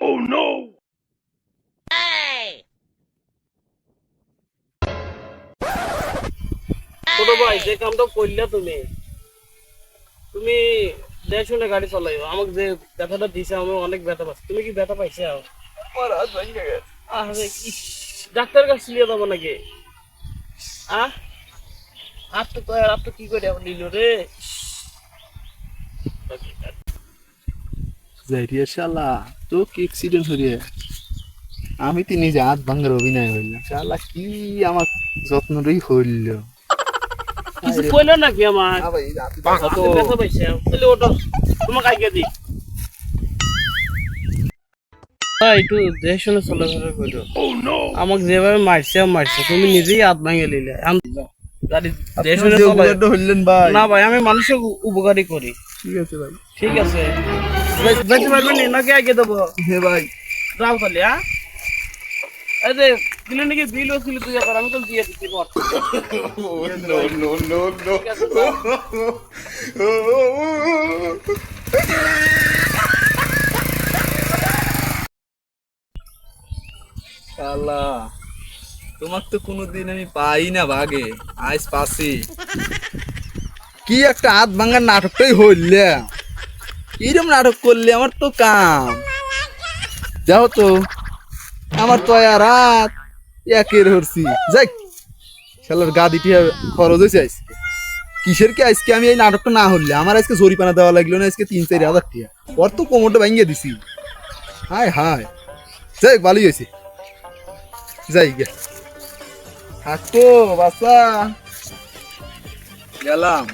Oh no! ছোট ভাই যে কামটা করলে তুমি তুমি দেখ শুনে গাড়ি চালাইও আমাকে যে ব্যথাটা দিছে আমি অনেক ব্যথা পাচ্ছি তুমি কি ব্যথা পাইছে আমার হাত ভেঙে গেছে আরে ইস ডাক্তার কাছে নিয়ে যাবো নাকি আহ হাত তো কি করে এখন নিল রে যাইরিয়া শালা তো কি অ্যাক্সিডেন্ট হইরে আমি তো নিজে হাত ভাঙার অভিনয় হইলাম শালা কি আমার যত্নরই হইল কিছু কইলো নাকি আমার হাতে ব্যথা পাইছে তাহলে ওটা তোমাকে আগে দিই একটু দেখে শুনে চলাফেরা করো আমাকে যেভাবে মারছে তুমি নিজেই হাত ভাঙে নিলে গাড়ি দেখে শুনে হইলেন ভাই না ভাই আমি মানুষের উপকারী করি ঠিক আছে ভাই ঠিক আছে বেঁচে পারবেন নাকি আগে দেবো হে ভাই রাও তাহলে হ্যাঁ এই যে দিলে নাকি বিল ছিল তুই আবার আমি তো দিয়ে দিচ্ছি বল নো শালা তোমার তো কোনোদিন আমি পাই না ভাগে আজ পাসি কি একটা হাত ভাঙার নাটকটাই হইলে কিরম নাটক করলে আমার তো কাম যাও তো আমার তো আর রাত একের হরছি যাই শালার গাদিটি খরচ হয়েছে আজকে কিসের কি আজকে আমি এই নাটকটা না হইলে আমার আজকে জরিপানা দেওয়া লাগলো না আজকে 3-4 হাজার টাকা ওর তো কোমরটা ভাঙিয়ে দিছি হায় হায় যাই ভালোই হয়েছে যাই গে থাকতো বাচ্চা গেলাম